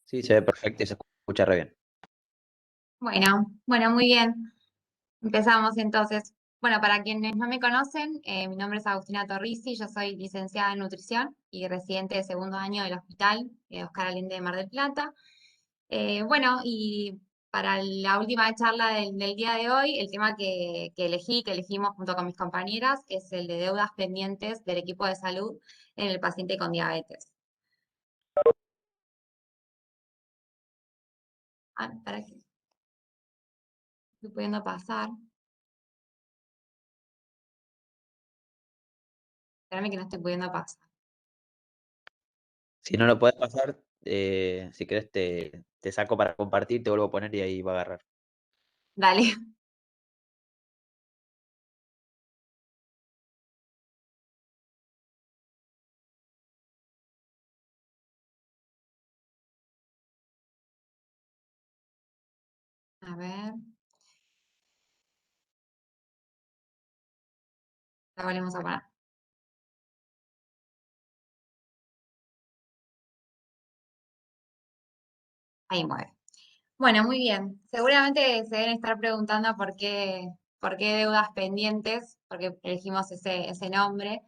Sí, se ve perfecto y se escucha re bien. Bueno, muy bien. Empezamos entonces. Bueno, para quienes no me conocen, mi nombre es Agustina Torrisi, yo soy licenciada en nutrición y residente de segundo año del Hospital Oscar Allende de Mar del Plata. Bueno, y para la última charla del día de hoy, el tema que elegimos junto con mis compañeras, es el de deudas pendientes del equipo de salud en el paciente con diabetes. Para que estoy pudiendo pasar. Espérame que no estoy pudiendo pasar. Si no lo puedes pasar, si querés te saco para compartir, te vuelvo a poner y ahí va a agarrar. Dale. A ver, la volvemos a poner. Ahí mueve. Bueno, muy bien. Seguramente se deben estar preguntando por qué deudas pendientes, porque elegimos ese nombre.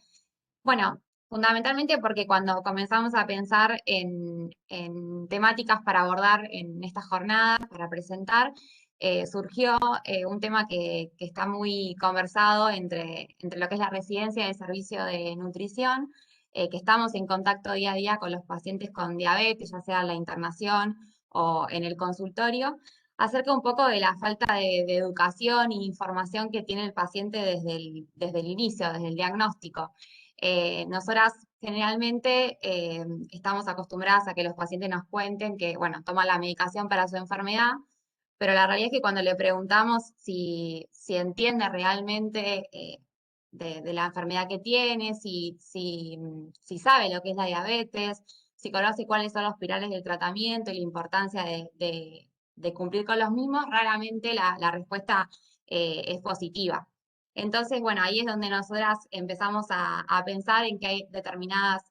Bueno, fundamentalmente porque cuando comenzamos a pensar en temáticas para abordar en esta jornada, para presentar, surgió un tema que está muy conversado entre lo que es la residencia y el servicio de nutrición, que estamos en contacto día a día con los pacientes con diabetes, ya sea en la internación o en el consultorio, acerca un poco de la falta de educación e información que tiene el paciente desde el inicio, desde el diagnóstico. Nosotras generalmente estamos acostumbradas a que los pacientes nos cuenten que, bueno, toman la medicación para su enfermedad, pero la realidad es que cuando le preguntamos si entiende realmente de la enfermedad que tiene, si sabe lo que es la diabetes, si conoce cuáles son los pilares del tratamiento y la importancia de cumplir con los mismos, raramente la respuesta es positiva. Entonces, bueno, ahí es donde nosotras empezamos a pensar en que hay determinadas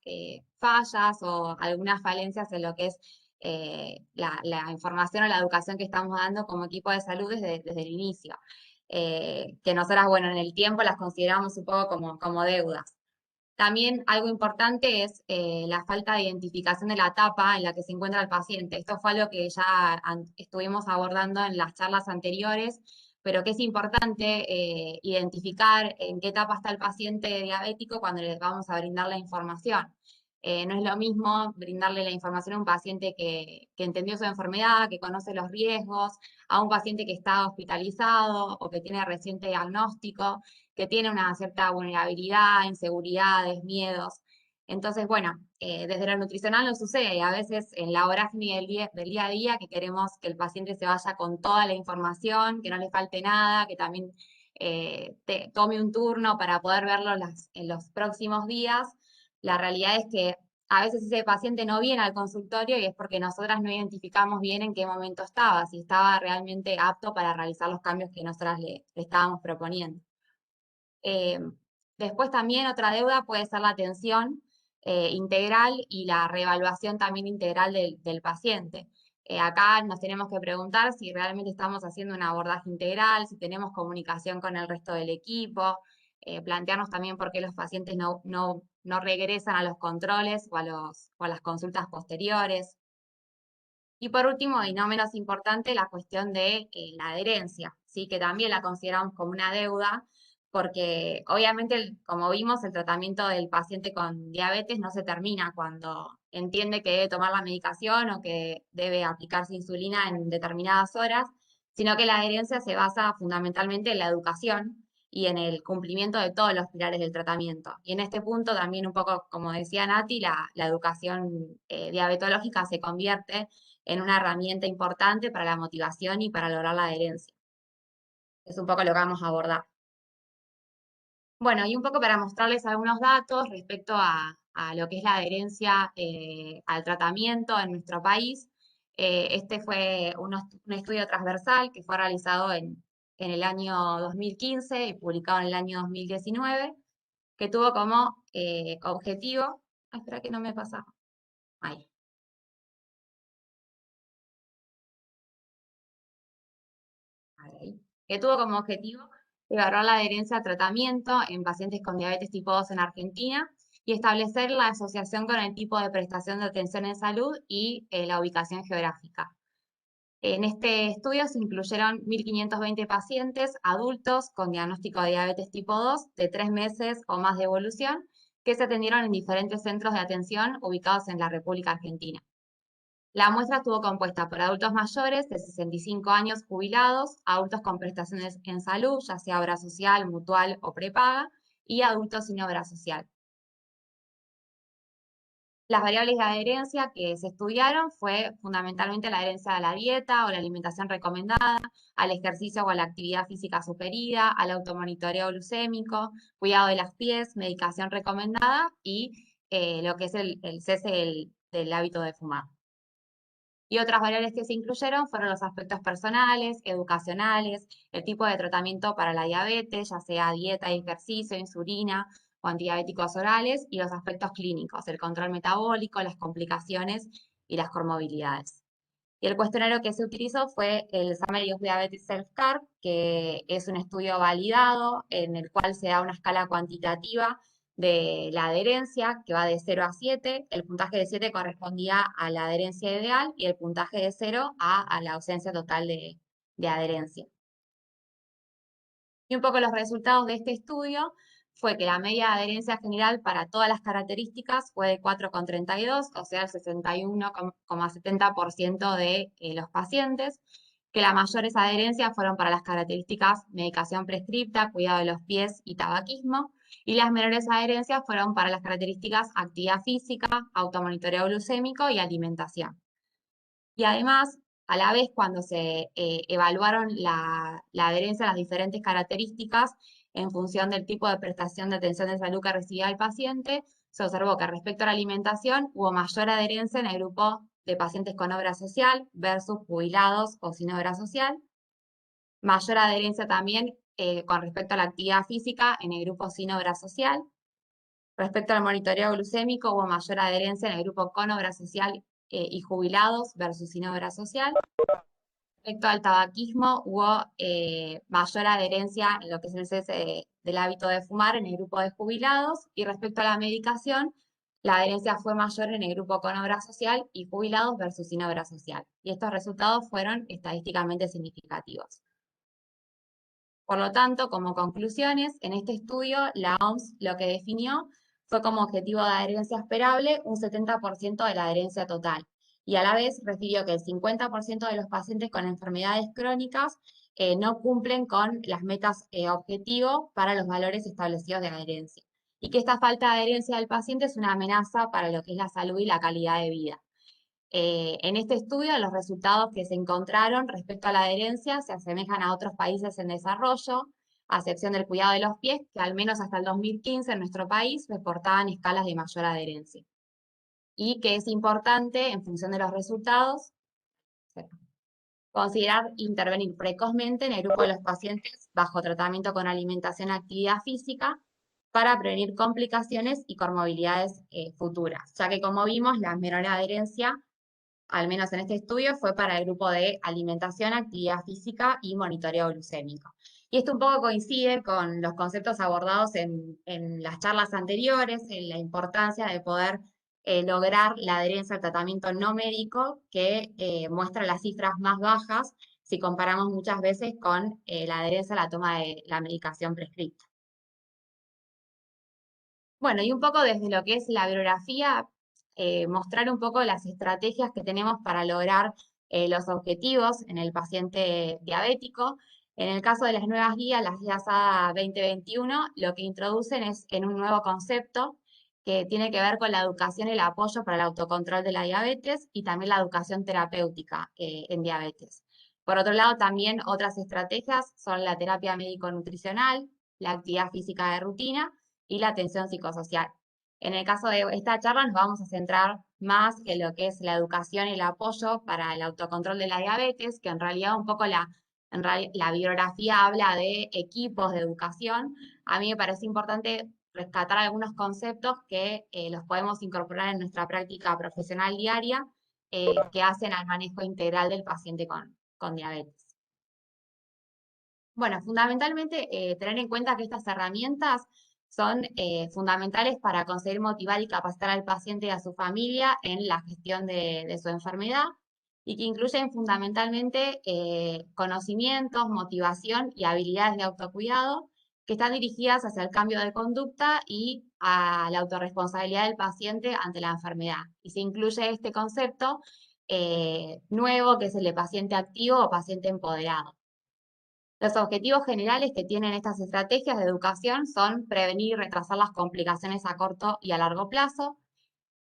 fallas o algunas falencias en lo que es la información o la educación que estamos dando como equipo de salud desde el inicio. Que nosotras, bueno, en el tiempo las consideramos un poco como deudas. También algo importante es la falta de identificación de la etapa en la que se encuentra el paciente. Esto fue algo que ya estuvimos abordando en las charlas anteriores, pero que es importante identificar en qué etapa está el paciente diabético cuando le vamos a brindar la información. No es lo mismo brindarle la información a un paciente que entendió su enfermedad, que conoce los riesgos, a un paciente que está hospitalizado o que tiene reciente diagnóstico, que tiene una cierta vulnerabilidad, inseguridades, miedos. Entonces, bueno, desde lo nutricional no sucede. A veces en la vorágine del día a día que queremos que el paciente se vaya con toda la información, que no le falte nada, que también tome un turno para poder verlo en los próximos días. La realidad es que a veces ese paciente no viene al consultorio y es porque nosotras no identificamos bien en qué momento estaba, si estaba realmente apto para realizar los cambios que nosotras le estábamos proponiendo. Eh, Después también otra deuda puede ser la atención integral y la reevaluación también integral del paciente. Acá nos tenemos que preguntar si realmente estamos haciendo un abordaje integral, si tenemos comunicación con el resto del equipo, plantearnos también por qué los pacientes no regresan a los controles o a las consultas posteriores. Y por último, y no menos importante, la cuestión de la adherencia, ¿sí? Que también la consideramos como una deuda, porque obviamente, como vimos, el tratamiento del paciente con diabetes no se termina cuando entiende que debe tomar la medicación o que debe aplicarse insulina en determinadas horas, sino que la adherencia se basa fundamentalmente en la educación y en el cumplimiento de todos los pilares del tratamiento. Y en este punto también un poco, como decía Nati, la educación diabetológica se convierte en una herramienta importante para la motivación y para lograr la adherencia. Es un poco lo que vamos a abordar. Bueno, y un poco para mostrarles algunos datos respecto a lo que es la adherencia al tratamiento en nuestro país. Este fue un estudio transversal que fue realizado en el año 2015 y publicado en el año 2019, que tuvo como objetivo, espera que no me pasa, ahí, que tuvo como objetivo evaluar la adherencia al tratamiento en pacientes con diabetes tipo 2 en Argentina y establecer la asociación con el tipo de prestación de atención en salud y la ubicación geográfica. En este estudio se incluyeron 1.520 pacientes adultos con diagnóstico de diabetes tipo 2 de 3 meses o más de evolución que se atendieron en diferentes centros de atención ubicados en la República Argentina. La muestra estuvo compuesta por adultos mayores de 65 años jubilados, adultos con prestaciones en salud, ya sea obra social, mutual o prepaga, y adultos sin obra social. Las variables de adherencia que se estudiaron fue fundamentalmente la adherencia a la dieta o la alimentación recomendada, al ejercicio o a la actividad física sugerida, al automonitoreo glucémico, cuidado de las pies, medicación recomendada y lo que es el cese del hábito de fumar. Y otras variables que se incluyeron fueron los aspectos personales, educacionales, el tipo de tratamiento para la diabetes, ya sea dieta y ejercicio, insulina o antidiabéticos orales, y los aspectos clínicos, el control metabólico, las complicaciones y las comorbilidades. Y el cuestionario que se utilizó fue el Summary of Diabetes Self-Care, que es un estudio validado en el cual se da una escala cuantitativa de la adherencia, que va de 0 a 7. El puntaje de 7 correspondía a la adherencia ideal y el puntaje de 0 a la ausencia total de adherencia. Y un poco los resultados de este estudio fue que la media de adherencia general para todas las características fue de 4,32, o sea, el 61,70% de los pacientes, que las mayores adherencias fueron para las características medicación prescripta, cuidado de los pies y tabaquismo, y las menores adherencias fueron para las características actividad física, automonitoreo glucémico y alimentación. Y además, a la vez, cuando se evaluaron la adherencia a las diferentes características en función del tipo de prestación de atención de salud que recibía el paciente, se observó que respecto a la alimentación hubo mayor adherencia en el grupo de pacientes con obra social versus jubilados o sin obra social, mayor adherencia también con respecto a la actividad física en el grupo sin obra social. Respecto al monitoreo glucémico, hubo mayor adherencia en el grupo con obra social y jubilados versus sin obra social. Respecto al tabaquismo, hubo mayor adherencia en lo que es el cese del hábito de fumar en el grupo de jubilados. Y respecto a la medicación, la adherencia fue mayor en el grupo con obra social y jubilados versus sin obra social. Y estos resultados fueron estadísticamente significativos. Por lo tanto, como conclusiones, en este estudio la OMS lo que definió fue como objetivo de adherencia esperable un 70% de la adherencia total, y a la vez refirió que el 50% de los pacientes con enfermedades crónicas no cumplen con las metas objetivo para los valores establecidos de adherencia, y que esta falta de adherencia del paciente es una amenaza para lo que es la salud y la calidad de vida. En este estudio, los resultados que se encontraron respecto a la adherencia se asemejan a otros países en desarrollo, a excepción del cuidado de los pies, que al menos hasta el 2015 en nuestro país reportaban escalas de mayor adherencia. Y que es importante, en función de los resultados, considerar intervenir precozmente en el grupo de los pacientes bajo tratamiento con alimentación y actividad física para prevenir complicaciones y comorbilidades futuras, ya que como vimos, la menor adherencia al menos en este estudio, fue para el grupo de alimentación, actividad física y monitoreo glucémico. Y esto un poco coincide con los conceptos abordados en las charlas anteriores, en la importancia de poder lograr la adherencia al tratamiento no médico, que muestra las cifras más bajas si comparamos muchas veces con la adherencia a la toma de la medicación prescrita. Bueno, y un poco desde lo que es la bibliografía, mostrar un poco las estrategias que tenemos para lograr los objetivos en el paciente diabético. En el caso de las nuevas guías, las guías ADA 2021, lo que introducen es en un nuevo concepto que tiene que ver con la educación y el apoyo para el autocontrol de la diabetes y también la educación terapéutica en diabetes. Por otro lado, también otras estrategias son la terapia médico-nutricional, la actividad física de rutina y la atención psicosocial. En el caso de esta charla nos vamos a centrar más en lo que es la educación y el apoyo para el autocontrol de la diabetes, que en realidad un poco la bibliografía habla de equipos de educación. A mí me parece importante rescatar algunos conceptos que los podemos incorporar en nuestra práctica profesional diaria que hacen al manejo integral del paciente con diabetes. Bueno, fundamentalmente tener en cuenta que estas herramientas son fundamentales para conseguir motivar y capacitar al paciente y a su familia en la gestión de su enfermedad y que incluyen fundamentalmente conocimientos, motivación y habilidades de autocuidado que están dirigidas hacia el cambio de conducta y a la autorresponsabilidad del paciente ante la enfermedad. Y se incluye este concepto nuevo que es el de paciente activo o paciente empoderado. Los objetivos generales que tienen estas estrategias de educación son prevenir y retrasar las complicaciones a corto y a largo plazo.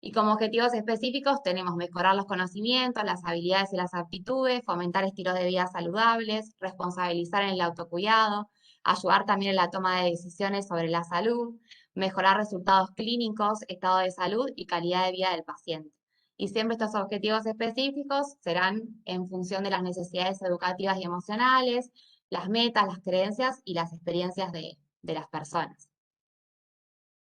Y como objetivos específicos tenemos mejorar los conocimientos, las habilidades y las aptitudes, fomentar estilos de vida saludables, responsabilizar en el autocuidado, ayudar también en la toma de decisiones sobre la salud, mejorar resultados clínicos, estado de salud y calidad de vida del paciente. Y siempre estos objetivos específicos serán en función de las necesidades educativas y emocionales, las metas, las creencias y las experiencias de las personas.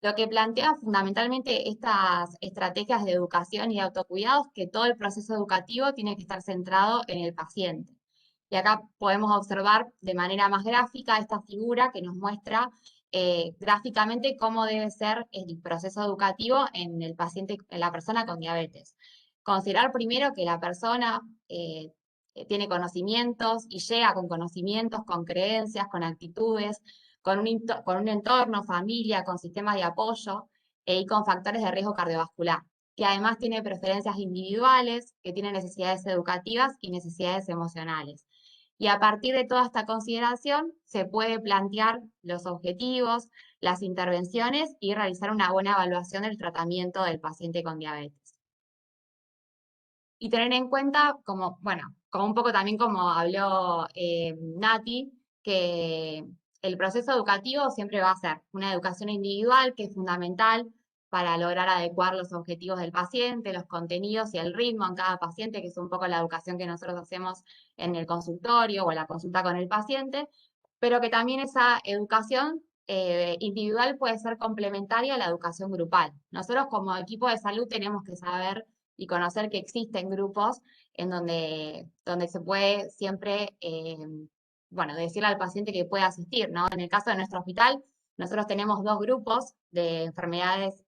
Lo que plantea fundamentalmente estas estrategias de educación y de autocuidado es que todo el proceso educativo tiene que estar centrado en el paciente. Y acá podemos observar de manera más gráfica esta figura que nos muestra gráficamente cómo debe ser el proceso educativo en el paciente, en la persona con diabetes. Considerar primero que la persona tiene conocimientos y llega con conocimientos, con creencias, con actitudes, con un entorno, familia, con sistemas de apoyo y con factores de riesgo cardiovascular, que además tiene preferencias individuales, que tiene necesidades educativas y necesidades emocionales. Y a partir de toda esta consideración se puede plantear los objetivos, las intervenciones y realizar una buena evaluación del tratamiento del paciente con diabetes. Y tener en cuenta, como, bueno, como un poco también como habló Nati, que el proceso educativo siempre va a ser una educación individual que es fundamental para lograr adecuar los objetivos del paciente, los contenidos y el ritmo en cada paciente, que es un poco la educación que nosotros hacemos en el consultorio o en la consulta con el paciente, pero que también esa educación individual puede ser complementaria a la educación grupal. Nosotros como equipo de salud tenemos que saber y conocer que existen grupos en donde se puede siempre, bueno, decirle al paciente que puede asistir, ¿no? En el caso de nuestro hospital, nosotros tenemos dos grupos de enfermedades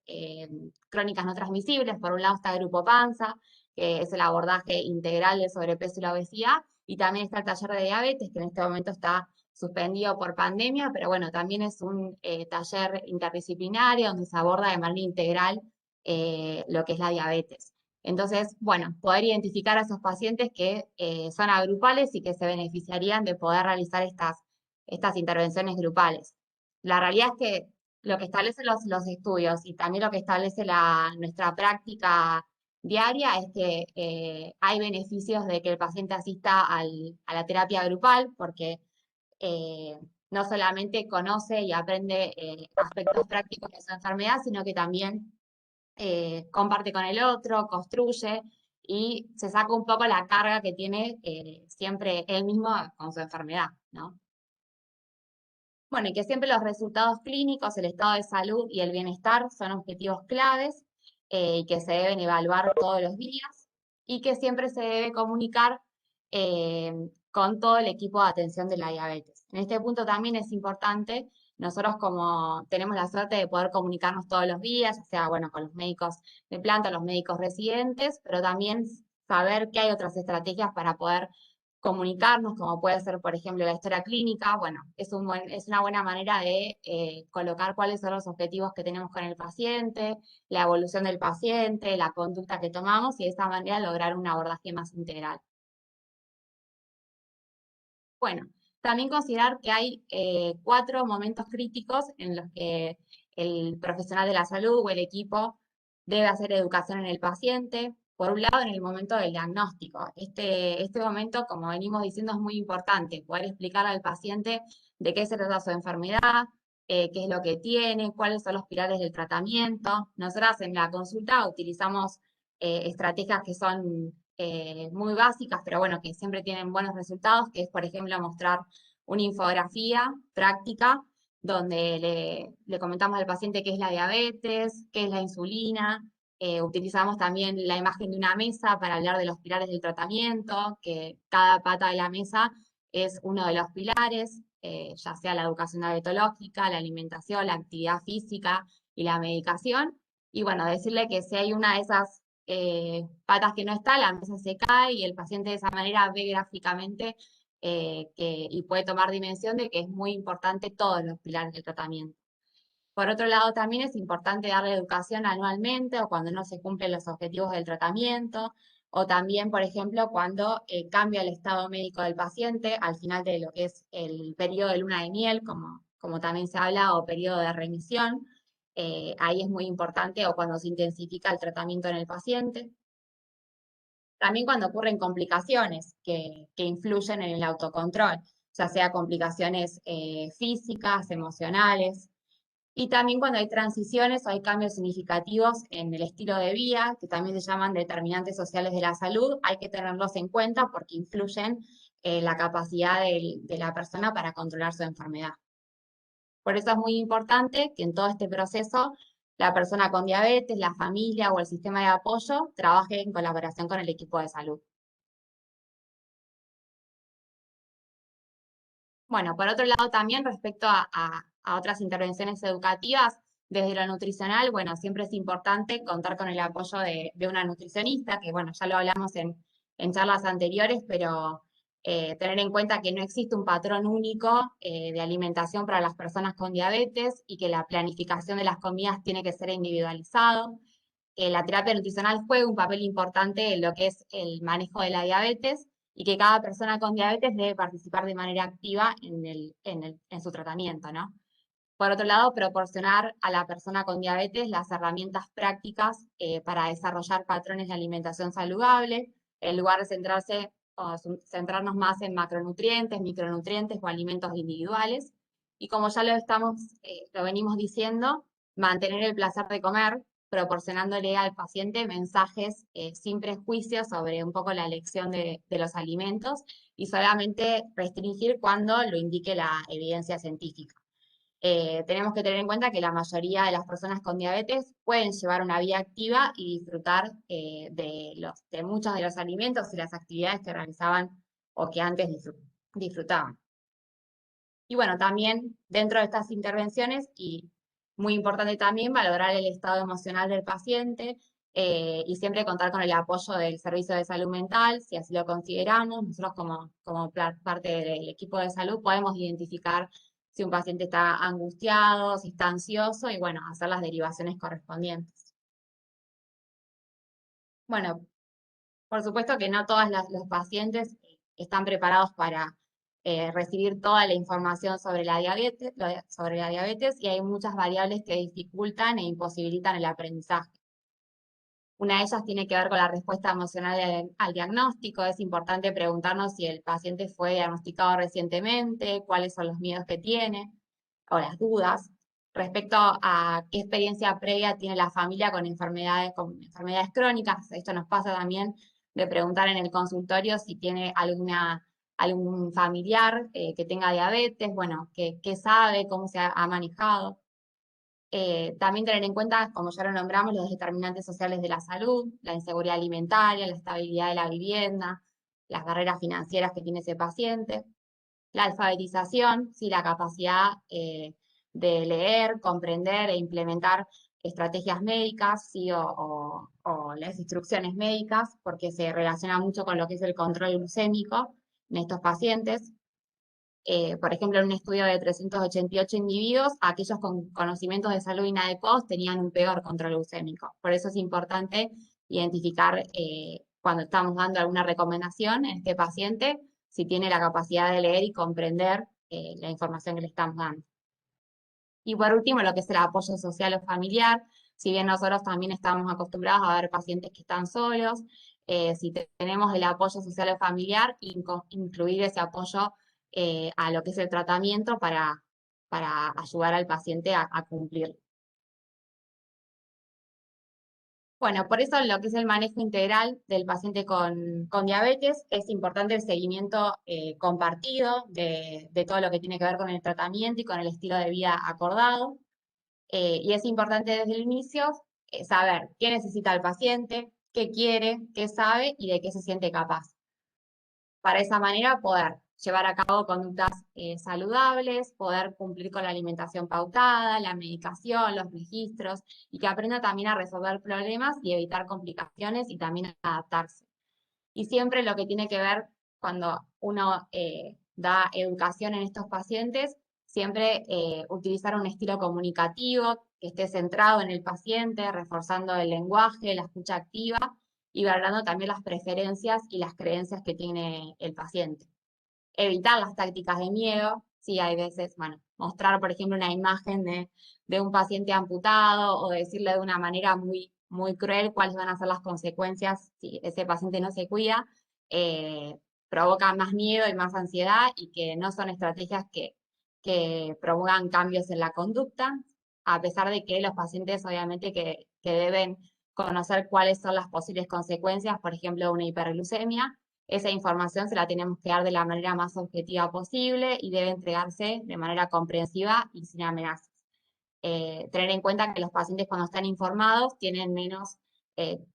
crónicas no transmisibles. Por un lado está el grupo PANSA, que es el abordaje integral del sobrepeso y la obesidad, y también está el taller de diabetes, que en este momento está suspendido por pandemia, pero bueno, también es un taller interdisciplinario donde se aborda de manera integral lo que es la diabetes. Entonces, bueno, poder identificar a esos pacientes que son agrupales y que se beneficiarían de poder realizar estas intervenciones grupales. La realidad es que lo que establecen los estudios y también lo que establece nuestra práctica diaria es que hay beneficios de que el paciente asista a la terapia grupal porque eh, no solamente conoce y aprende aspectos prácticos de su enfermedad, sino que también comparte con el otro, construye y se saca un poco la carga que tiene siempre él mismo con su enfermedad, ¿no? Bueno, y que siempre los resultados clínicos, el estado de salud y el bienestar son objetivos claves y que se deben evaluar todos los días y que siempre se debe comunicar eh, con todo el equipo de atención de la diabetes. En este punto también es importante, nosotros como tenemos la suerte de poder comunicarnos todos los días, ya sea, bueno, con los médicos de planta, los médicos residentes, pero también saber que hay otras estrategias para poder comunicarnos, como puede ser, por ejemplo, la historia clínica. Bueno, es una buena manera de colocar cuáles son los objetivos que tenemos con el paciente, la evolución del paciente, la conducta que tomamos y de esta manera lograr un abordaje más integral. Bueno, también considerar que hay 4 momentos críticos en los que el profesional de la salud o el equipo debe hacer educación en el paciente. Por un lado, en el momento del diagnóstico. Este momento, como venimos diciendo, es muy importante, poder explicar al paciente de qué se trata su enfermedad, qué es lo que tiene, cuáles son los pilares del tratamiento. Nosotras en la consulta utilizamos estrategias que son muy básicas, pero bueno, que siempre tienen buenos resultados, que es, por ejemplo, mostrar una infografía práctica donde le comentamos al paciente qué es la diabetes, qué es la insulina. Utilizamos también la imagen de una mesa para hablar de los pilares del tratamiento, que cada pata de la mesa es uno de los pilares. ya sea la educación dietológica, la alimentación, la actividad física y la medicación. Y bueno, decirle que si hay una de esas patas que no está, la mesa se cae y el paciente de esa manera ve gráficamente y puede tomar dimensión de que es muy importante todos los pilares del tratamiento. Por otro lado, también es importante darle educación anualmente o cuando no se cumplen los objetivos del tratamiento, o también, por ejemplo, cuando cambia el estado médico del paciente al final de lo que es el periodo de luna de miel, como también se habla, o periodo de remisión. Ahí es muy importante, o cuando se intensifica el tratamiento en el paciente. También cuando ocurren complicaciones que influyen en el autocontrol, ya sea complicaciones físicas, emocionales, y también cuando hay transiciones o hay cambios significativos en el estilo de vida, que también se llaman determinantes sociales de la salud, hay que tenerlos en cuenta porque influyen en la capacidad de la persona para controlar su enfermedad. Por eso es muy importante que en todo este proceso la persona con diabetes, la familia o el sistema de apoyo trabaje en colaboración con el equipo de salud. Bueno, por otro lado también respecto a otras intervenciones educativas, desde lo nutricional, bueno, siempre es importante contar con el apoyo de una nutricionista, que bueno, ya lo hablamos en charlas anteriores, pero tener en cuenta que no existe un patrón único de alimentación para las personas con diabetes y que la planificación de las comidas tiene que ser individualizado. La terapia nutricional juega un papel importante en lo que es el manejo de la diabetes y que cada persona con diabetes debe participar de manera activa en su tratamiento, ¿no? Por otro lado, proporcionar a la persona con diabetes las herramientas prácticas para desarrollar patrones de alimentación saludable, en lugar de centrarnos más en macronutrientes, micronutrientes o alimentos individuales. Y como ya lo venimos diciendo, mantener el placer de comer, proporcionándole al paciente mensajes sin prejuicios sobre un poco la elección de los alimentos y solamente restringir cuando lo indique la evidencia científica. Tenemos que tener en cuenta que la mayoría de las personas con diabetes pueden llevar una vida activa y disfrutar de muchos de los alimentos y las actividades que realizaban o que antes disfrutaban. Y bueno, también dentro de estas intervenciones, y muy importante también, valorar el estado emocional del paciente y siempre contar con el apoyo del servicio de salud mental, si así lo consideramos. Nosotros como parte del equipo de salud podemos identificar si un paciente está angustiado, si está ansioso y bueno, hacer las derivaciones correspondientes. Bueno, por supuesto que no todos los pacientes están preparados para recibir toda la información sobre la diabetes y hay muchas variables que dificultan e imposibilitan el aprendizaje. Una de ellas tiene que ver con la respuesta emocional al diagnóstico. Es importante preguntarnos si el paciente fue diagnosticado recientemente, cuáles son los miedos que tiene o las dudas. Respecto a qué experiencia previa tiene la familia con enfermedades crónicas, esto nos pasa también de preguntar en el consultorio si tiene algún familiar que tenga diabetes, bueno, qué sabe, cómo se ha manejado. También tener en cuenta, como ya lo nombramos, los determinantes sociales de la salud, la inseguridad alimentaria, la estabilidad de la vivienda, las barreras financieras que tiene ese paciente, la alfabetización, sí, la capacidad de leer, comprender e implementar estrategias médicas, sí, o las instrucciones médicas, porque se relaciona mucho con lo que es el control glucémico en estos pacientes. Por ejemplo, en un estudio de 388 individuos, aquellos con conocimientos de salud inadecuados tenían un peor control glucémico. Por eso es importante identificar cuando estamos dando alguna recomendación en este paciente, si tiene la capacidad de leer y comprender la información que le estamos dando. Y por último, lo que es el apoyo social o familiar. Si bien nosotros también estamos acostumbrados a ver pacientes que están solos, si tenemos el apoyo social o familiar, incluir ese apoyo a lo que es el tratamiento para ayudar al paciente a cumplir. Bueno, por eso lo que es el manejo integral del paciente con diabetes es importante el seguimiento compartido de todo lo que tiene que ver con el tratamiento y con el estilo de vida acordado. Y es importante desde el inicio saber qué necesita el paciente, qué quiere, qué sabe y de qué se siente capaz. Para esa manera poder llevar a cabo conductas saludables, poder cumplir con la alimentación pautada, la medicación, los registros, y que aprenda también a resolver problemas y evitar complicaciones y también a adaptarse. Y siempre lo que tiene que ver cuando uno da educación en estos pacientes, siempre utilizar un estilo comunicativo que esté centrado en el paciente, reforzando el lenguaje, la escucha activa y valorando también las preferencias y las creencias que tiene el paciente. Evitar las tácticas de miedo, sí, hay veces, bueno, mostrar, por ejemplo, una imagen de un paciente amputado o decirle de una manera muy cruel cuáles van a ser las consecuencias si ese paciente no se cuida, provoca más miedo y más ansiedad y que no son estrategias que promuevan cambios en la conducta, a pesar de que los pacientes obviamente que deben conocer cuáles son las posibles consecuencias, por ejemplo, de una hiperglucemia. Esa información se la tenemos que dar de la manera más objetiva posible y debe entregarse de manera comprensiva y sin amenazas. Tener en cuenta que los pacientes cuando están informados tienen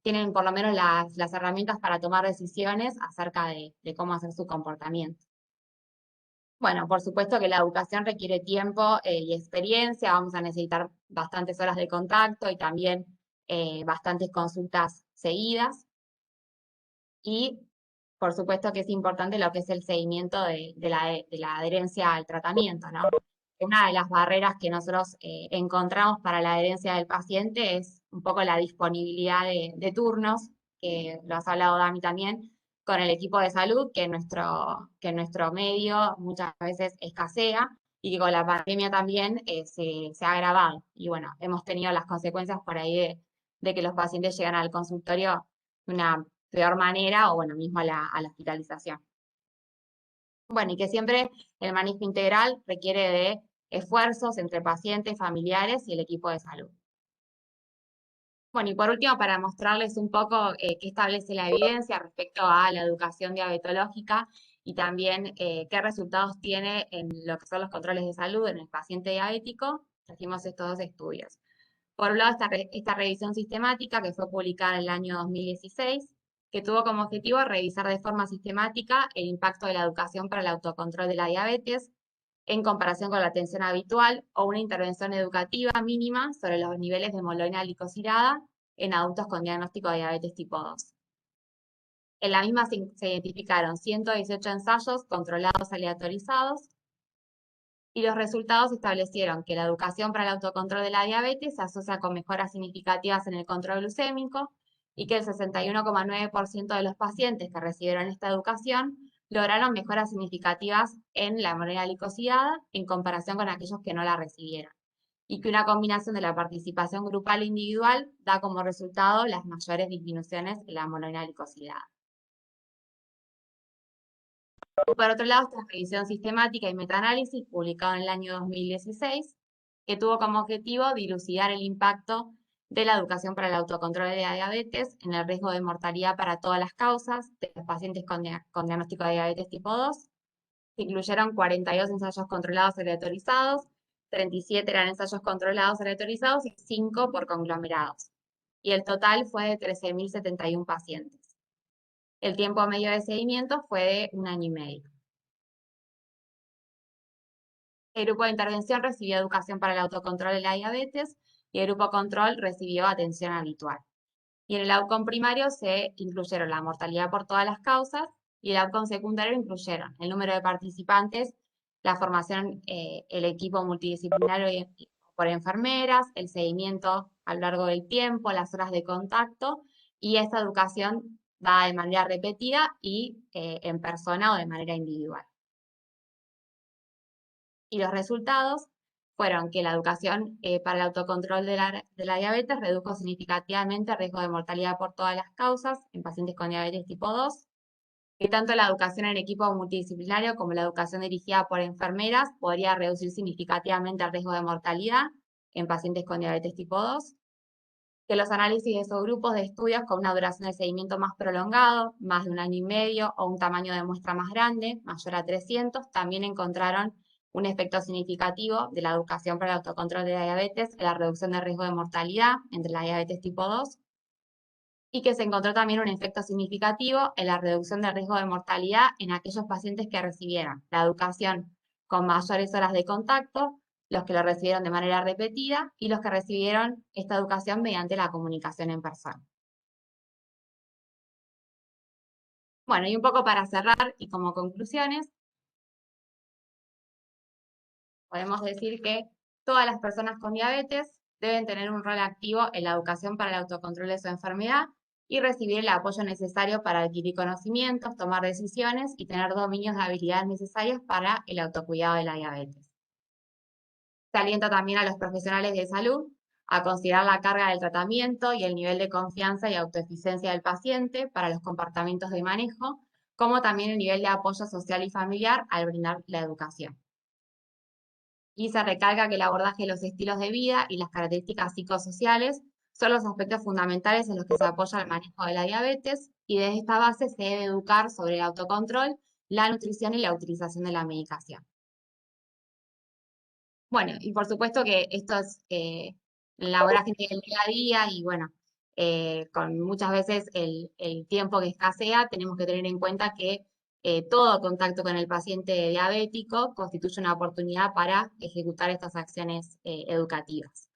tienen por lo menos las herramientas para tomar decisiones acerca de cómo hacer su comportamiento. Bueno, por supuesto que la educación requiere tiempo y experiencia, vamos a necesitar bastantes horas de contacto y también bastantes consultas seguidas. Y por supuesto que es importante lo que es el seguimiento de la adherencia al tratamiento, ¿no? Una de las barreras que nosotros encontramos para la adherencia del paciente es un poco la disponibilidad de turnos, que lo has hablado Dami también, con el equipo de salud, que en nuestro medio muchas veces escasea y que con la pandemia también se ha agravado. Y bueno, hemos tenido las consecuencias por ahí de que los pacientes llegan al consultorio de una peor manera o bueno, mismo a a la hospitalización. Bueno, y que siempre el manejo integral requiere de esfuerzos entre pacientes, familiares y el equipo de salud. Bueno, y por último, para mostrarles un poco qué establece la evidencia respecto a la educación diabetológica y también qué resultados tiene en lo que son los controles de salud en el paciente diabético, trajimos estos dos estudios. Por un lado, esta revisión sistemática que fue publicada en el año 2016, que tuvo como objetivo revisar de forma sistemática el impacto de la educación para el autocontrol de la diabetes en comparación con la atención habitual o una intervención educativa mínima sobre los niveles de hemoglobina glicosilada en adultos con diagnóstico de diabetes tipo 2. En la misma se identificaron 118 ensayos controlados aleatorizados y los resultados establecieron que la educación para el autocontrol de la diabetes se asocia con mejoras significativas en el control glucémico y que el 61,9% de los pacientes que recibieron esta educación lograron mejoras significativas en la hemoglobina glicosilada en comparación con aquellos que no la recibieron. Y que una combinación de la participación grupal e individual da como resultado las mayores disminuciones en la hemoglobina glicosilada. Y por otro lado, esta revisión sistemática y metaanálisis publicado en el año 2016, que tuvo como objetivo dilucidar el impacto de la educación para el autocontrol de la diabetes en el riesgo de mortalidad para todas las causas de los pacientes con diagnóstico de diabetes tipo 2. Se incluyeron 42 ensayos controlados aleatorizados, 37 eran ensayos controlados aleatorizados y 5 por conglomerados. Y el total fue de 13.071 pacientes. El tiempo medio de seguimiento fue de 1 año y medio. El grupo de intervención recibió educación para el autocontrol de la diabetes y el grupo control recibió atención habitual. Y en el outcome primario se incluyeron la mortalidad por todas las causas y el outcome secundario incluyeron el número de participantes, la formación, el equipo multidisciplinario por enfermeras, el seguimiento a lo largo del tiempo, las horas de contacto y esta educación dada de manera repetida y en persona o de manera individual. Y los resultados fueron que la educación para el autocontrol de la diabetes redujo significativamente el riesgo de mortalidad por todas las causas en pacientes con diabetes tipo 2, que tanto la educación en equipo multidisciplinario como la educación dirigida por enfermeras podría reducir significativamente el riesgo de mortalidad en pacientes con diabetes tipo 2, que los análisis de esos grupos de estudios con una duración de seguimiento más prolongado, más de 1 año y medio, o un tamaño de muestra más grande, mayor a 300, también encontraron un efecto significativo de la educación para el autocontrol de la diabetes en la reducción del riesgo de mortalidad entre la diabetes tipo 2. y que se encontró también un efecto significativo en la reducción del riesgo de mortalidad en aquellos pacientes que recibieron la educación con mayores horas de contacto, los que lo recibieron de manera repetida y los que recibieron esta educación mediante la comunicación en persona. Bueno, y un poco para cerrar y como conclusiones, podemos decir que todas las personas con diabetes deben tener un rol activo en la educación para el autocontrol de su enfermedad y recibir el apoyo necesario para adquirir conocimientos, tomar decisiones y tener dominios de habilidades necesarias para el autocuidado de la diabetes. Se alienta también a los profesionales de salud a considerar la carga del tratamiento y el nivel de confianza y autoeficiencia del paciente para los comportamientos de manejo, como también el nivel de apoyo social y familiar al brindar la educación. Y se recalca que el abordaje de los estilos de vida y las características psicosociales son los aspectos fundamentales en los que se apoya el manejo de la diabetes y desde esta base se debe educar sobre el autocontrol, la nutrición y la utilización de la medicación. Bueno, y por supuesto que esto es la vorágine del día a día y bueno, con muchas veces el tiempo que escasea, tenemos que tener en cuenta que todo contacto con el paciente diabético constituye una oportunidad para ejecutar estas acciones educativas.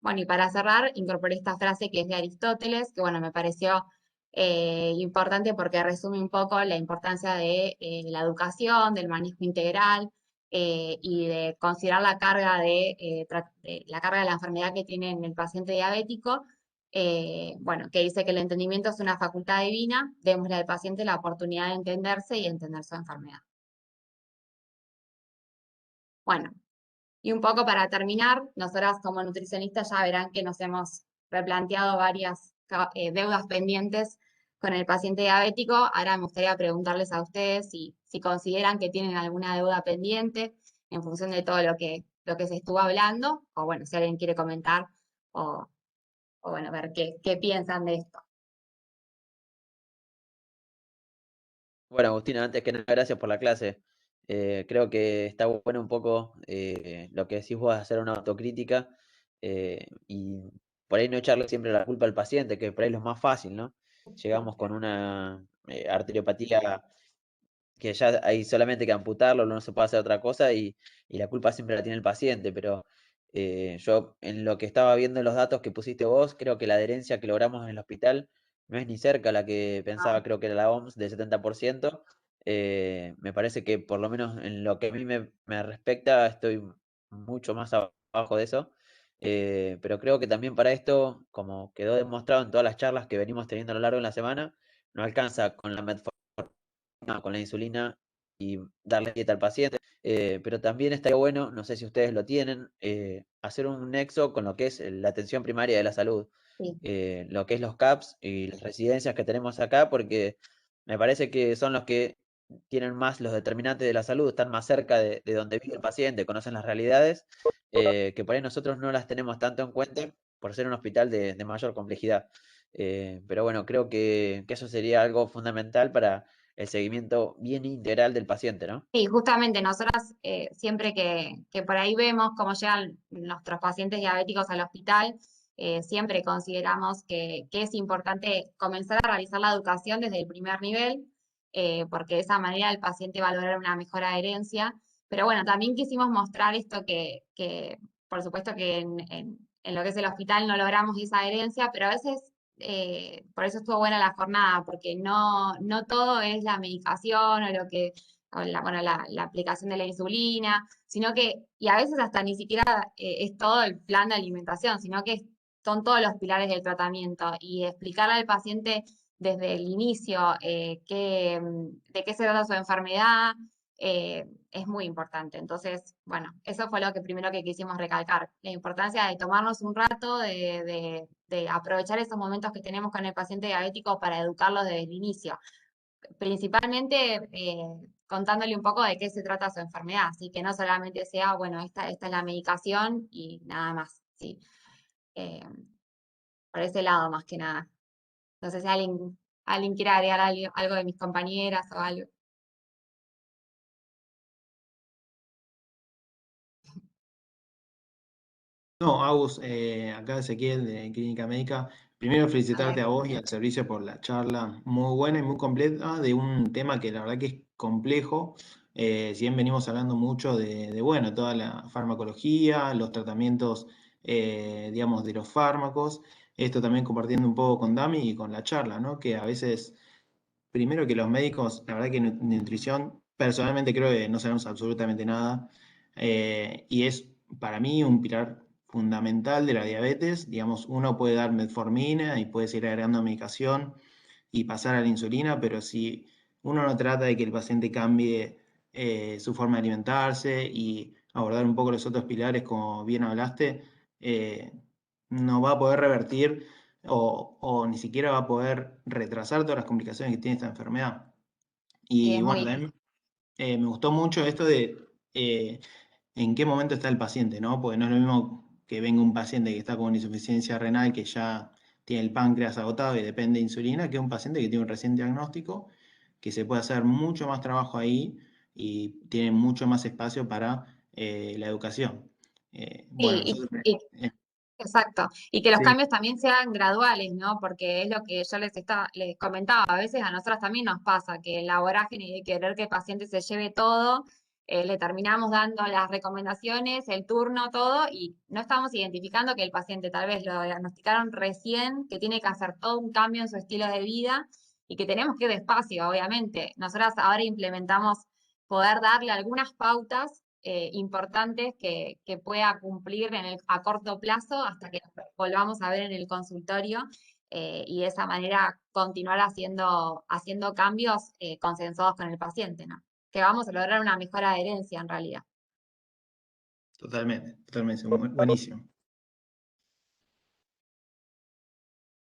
Bueno, y para cerrar, incorporé esta frase que es de Aristóteles, que bueno, me pareció importante porque resume un poco la importancia de la educación, del manejo integral y de considerar la carga la carga de la enfermedad que tiene en el paciente diabético. Bueno, que dice que el entendimiento es una facultad divina, démosle al paciente la oportunidad de entenderse y entender su enfermedad. Bueno, y un poco para terminar, nosotras como nutricionistas ya verán que nos hemos replanteado varias deudas pendientes con el paciente diabético. Ahora me gustaría preguntarles a ustedes si consideran que tienen alguna deuda pendiente en función de todo lo que se estuvo hablando, o bueno, si alguien quiere comentar, o, o bueno, ver qué piensan de esto. Bueno, Agustina, antes que nada, gracias por la clase. Creo que está bueno un poco lo que decís vos, hacer una autocrítica y por ahí no echarle siempre la culpa al paciente, que por ahí es lo más fácil, ¿no? Llegamos con una arteriopatía que ya hay solamente que amputarlo, no se puede hacer otra cosa y la culpa siempre la tiene el paciente, pero yo en lo que estaba viendo en los datos que pusiste vos, creo que la adherencia que logramos en el hospital no es ni cerca la que pensaba, creo que era la OMS del 70%. Me parece que por lo menos en lo que a mí me respecta estoy mucho más abajo de eso. Pero creo que también para esto, como quedó demostrado en todas las charlas que venimos teniendo a lo largo de la semana, no alcanza con la metformina, con la insulina y darle dieta al paciente. Pero también estaría bueno, no sé si ustedes lo tienen, hacer un nexo con lo que es la atención primaria de la salud, Sí. lo que es los CAPS y las residencias que tenemos acá, porque me parece que son los que tienen más los determinantes de la salud, están más cerca de donde vive el paciente, conocen las realidades, que por ahí nosotros no las tenemos tanto en cuenta por ser un hospital de mayor complejidad. Pero bueno, creo que eso sería algo fundamental para el seguimiento bien integral del paciente, ¿no? Sí, justamente nosotras siempre que por ahí vemos cómo llegan nuestros pacientes diabéticos al hospital, siempre consideramos que es importante comenzar a realizar la educación desde el primer nivel, porque de esa manera el paciente va a lograr una mejor adherencia. Pero bueno, también quisimos mostrar esto que por supuesto que en lo que es el hospital no logramos esa adherencia, pero a veces por eso estuvo buena la jornada, porque no todo es la medicación o lo que o bueno, la aplicación de la insulina, sino que, y a veces hasta ni siquiera es todo el plan de alimentación, sino que son todos los pilares del tratamiento y explicarle al paciente desde el inicio de qué se trata su enfermedad es muy importante. Entonces, bueno, eso fue lo que primero que quisimos recalcar, la importancia de tomarnos un rato, de aprovechar esos momentos que tenemos con el paciente diabético para educarlo desde el inicio principalmente contándole un poco de qué se trata su enfermedad, así que no solamente sea, bueno, esta es la medicación y nada más, ¿sí? Eh, por ese lado más que nada. No sé si alguien quiere agregar algo de mis compañeras o algo. No, Agus, acá Ezequiel de Clínica Médica. Primero A felicitarte ver, a vos y al servicio por la charla muy buena y muy completa de un tema que la verdad que es complejo. Si bien venimos hablando mucho bueno, toda la farmacología, los tratamientos, digamos, de los fármacos, esto también compartiendo un poco con Dami y con la charla, ¿no? Que a veces primero que los médicos, la verdad que nutrición, personalmente creo que no sabemos absolutamente nada, y es para mí un pilar fundamental de la diabetes. Digamos, uno puede dar metformina y puede seguir agregando medicación y pasar a la insulina, pero si uno no trata de que el paciente cambie su forma de alimentarse y abordar un poco los otros pilares, como bien hablaste, eh, no va a poder revertir o ni siquiera va a poder retrasar todas las complicaciones que tiene esta enfermedad. sí, Y es bueno, muy, también me gustó mucho esto de en qué momento está el paciente, ¿no? Porque no es lo mismo que venga un paciente que está con insuficiencia renal, que ya tiene el páncreas agotado y depende de insulina, que un paciente que tiene un recién diagnóstico, que se puede hacer mucho más trabajo ahí y tiene mucho más espacio para la educación. Bueno, sí, nosotros... exacto. Y que los sí, cambios también sean graduales, ¿no? Porque es lo que yo les comentaba, a veces a nosotros también nos pasa que en la vorágine de querer que el paciente se lleve todo, le terminamos dando las recomendaciones, el turno, todo, y no estamos identificando que el paciente tal vez lo diagnosticaron recién, que tiene que hacer todo un cambio en su estilo de vida y que tenemos que ir despacio, obviamente. Nosotras ahora implementamos poder darle algunas pautas importantes que pueda cumplir a corto plazo hasta que nos volvamos a ver en el consultorio y de esa manera continuar haciendo cambios consensuados con el paciente, ¿no? Que vamos a lograr una mejor adherencia en realidad. totalmente, totalmente, buenísimo.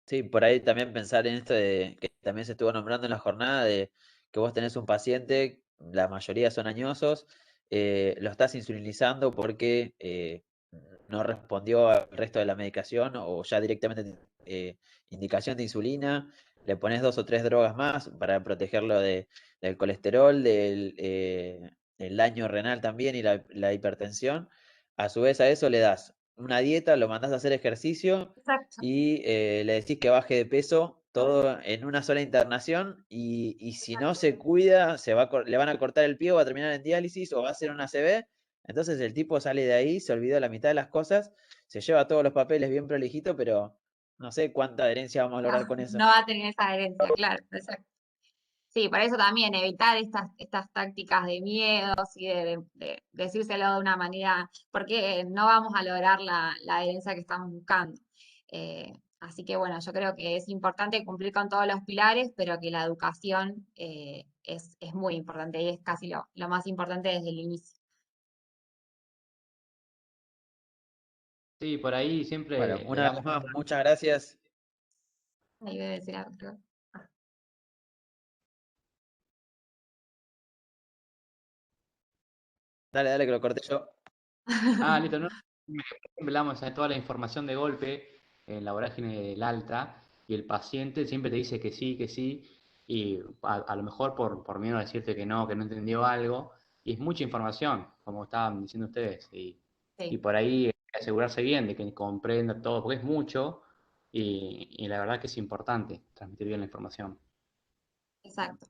Sí, por ahí también pensar en esto de que también se estuvo nombrando en la jornada de que vos tenés un paciente, la mayoría son añosos, lo estás insulinizando porque no respondió al resto de la medicación o ya directamente indicación de insulina, le pones dos o tres drogas más para protegerlo del colesterol, del daño renal también y la hipertensión. A su vez a eso le das una dieta, lo mandás a hacer ejercicio Exacto. y le decís que baje de peso, todo en una sola internación, y si no se cuida, le van a cortar el pie o va a terminar en diálisis o va a hacer una ACV. Entonces el tipo sale de ahí, se olvidó la mitad de las cosas, se lleva todos los papeles bien prolijito, pero no sé cuánta adherencia vamos a No, lograr con eso. no va a tener esa adherencia, claro, exacto. Sí, por eso también evitar estas tácticas de miedos y de decírselo de una manera, porque no vamos a lograr la adherencia que estamos buscando. Así que bueno, yo creo que es importante cumplir con todos los pilares, pero que la educación es muy importante y es casi lo más importante desde el inicio. Sí, por ahí Bueno, siempre le una vez damos... más, muchas gracias. Ahí debe decir algo, creo. Dale, dale, que lo corté yo. Ah, listo, no. Siempre le damos toda la información de golpe en la vorágine del alta y el paciente siempre te dice que sí, y a lo mejor por miedo a decirte que no entendió algo, y es mucha información, como estaban diciendo ustedes, y Sí, por ahí asegurarse bien de que comprenda todo, porque es mucho, y la verdad que es importante transmitir bien la información. exacto.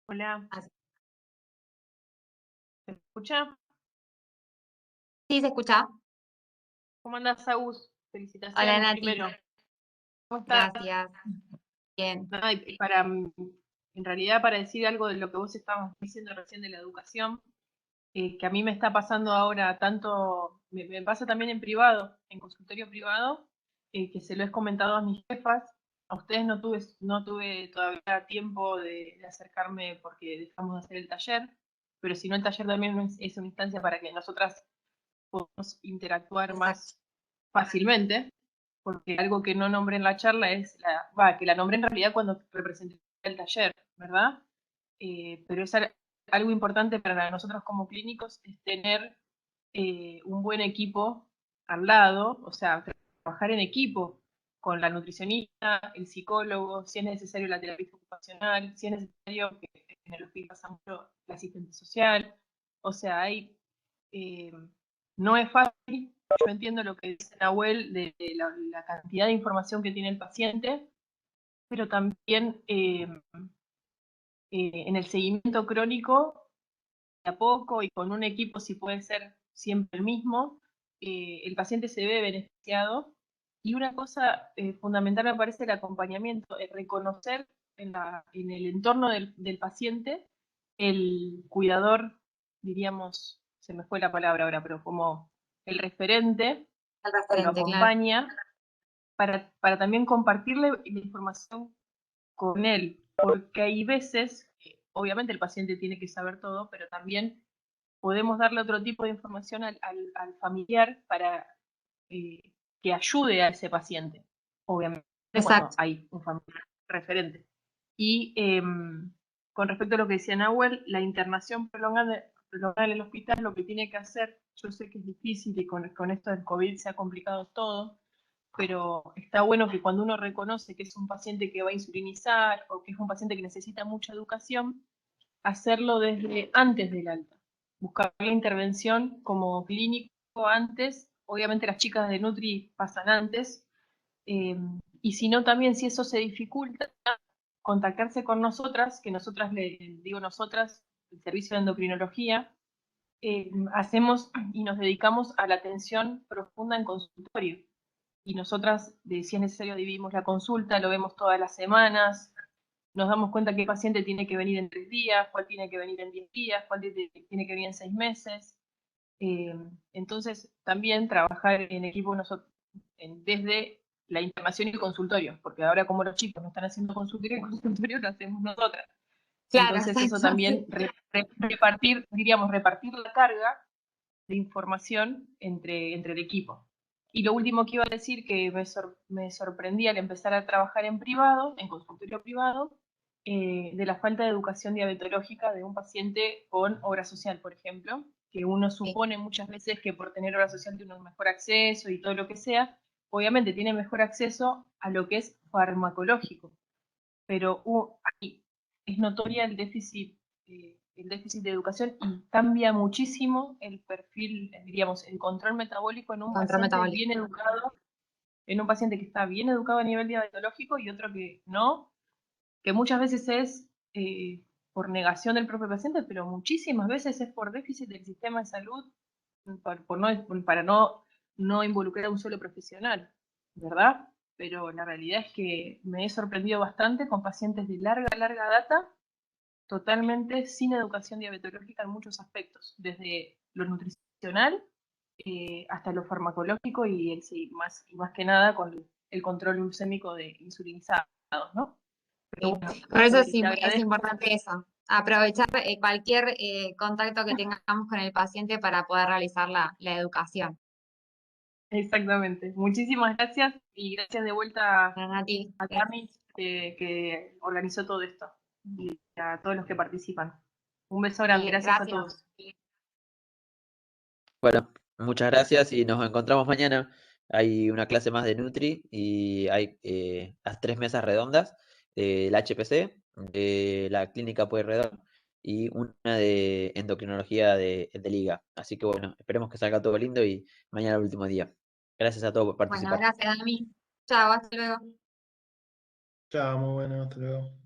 Hola, Así- ¿se escucha? Sí, se escucha. ¿Cómo andás, Agus? Hola, Felicitaciones Nati. primero. ¿Cómo estás? Gracias. Bien. Nada, y para, en realidad, para decir algo de lo que vos estabas diciendo recién de la educación, que a mí me está pasando ahora tanto, me pasa también en privado, en consultorio privado, que se lo he comentado a mis jefas. A ustedes no tuve todavía tiempo de acercarme porque dejamos de hacer el taller, pero si no, el taller también es una instancia para que nosotras podamos interactuar Exacto. más fácilmente, porque algo que no nombré en la charla es que la nombré en realidad cuando representé el taller, ¿verdad? Pero es algo importante para nosotros como clínicos es tener un buen equipo al lado, o sea, trabajar en equipo con la nutricionista, el psicólogo, si es necesario la terapia ocupacional, si es necesario que en el hospital pasa mucho la asistente social, o sea, no es fácil. Yo entiendo lo que dice Nahuel de la cantidad de información que tiene el paciente, pero también en el seguimiento crónico, de a poco y con un equipo, si puede ser siempre el mismo, el paciente se ve beneficiado. Y una cosa fundamental me parece el acompañamiento, el reconocer en el entorno del paciente el cuidador, diríamos, se me fue la palabra ahora, pero como el referente El que lo referente, claro. acompaña, para también compartirle la información con él, porque hay veces, obviamente el paciente tiene que saber todo, pero también podemos darle otro tipo de información al familiar para que ayude a ese paciente, obviamente, cuando Exacto. hay un familiar referente. Y con respecto a lo que decía Nahuel, la internación prolongada en el hospital, lo que tiene que hacer, yo sé que es difícil y con esto del COVID se ha complicado todo, pero está bueno que cuando uno reconoce que es un paciente que va a insulinizar o que es un paciente que necesita mucha educación, hacerlo desde antes del alta. Buscar la intervención como clínico antes. Obviamente las chicas de Nutri pasan antes. Y si no, también si eso se dificulta, contactarse con nosotras, que nosotras, digo nosotras, el servicio de endocrinología, hacemos y nos dedicamos a la atención profunda en consultorio. Y nosotras, si es necesario, dividimos la consulta, lo vemos todas las semanas, nos damos cuenta que el paciente tiene que venir en 3 días, cuál tiene que venir en 10 días, cuál tiene que venir en 6 meses. Entonces, también trabajar en equipo desde la internación y el consultorio, porque ahora como los chicos no están haciendo consultorio, el consultorio lo hacemos nosotras. Claro, Entonces eso exacto. también, repartir la carga de información entre el equipo. Y lo último que iba a decir, que me sorprendí al empezar a trabajar en privado, en consultorio privado, de la falta de educación diabetológica de un paciente con obra social, por ejemplo, que uno supone muchas veces que por tener obra social tiene un mejor acceso y todo lo que sea, obviamente tiene mejor acceso a lo que es farmacológico, pero es notoria el déficit de educación y cambia muchísimo el perfil, diríamos, el control metabólico en un Control paciente metabólico. bien educado, en un paciente que está bien educado a nivel diabetológico y otro que no, que muchas veces es por negación del propio paciente, pero muchísimas veces es por déficit del sistema de salud, para no involucrar a un solo profesional, ¿verdad? Pero la realidad es que me he sorprendido bastante con pacientes de larga data, totalmente sin educación diabetológica en muchos aspectos, desde lo nutricional hasta lo farmacológico y más que nada con el control glucémico de insulinizados, ¿no? Pero Sí. bueno, Por eso te es agradezco. importante eso, aprovechar cualquier contacto que tengamos con el paciente para poder realizar la educación. Exactamente. Muchísimas gracias y gracias de vuelta Bueno, Nati, a Cami que organizó todo esto y a todos los que participan. Un beso grande, gracias a todos. Bueno, muchas gracias y nos encontramos mañana. Hay una clase más de Nutri y hay las 3 mesas redondas del HPC, de la Clínica Pueyrredón y una de endocrinología de Liga. Así que bueno, esperemos que salga todo lindo y mañana el último día. Gracias a todos por Bueno, participar. gracias, Dami. Chao, hasta luego. Chao, muy bueno, hasta luego.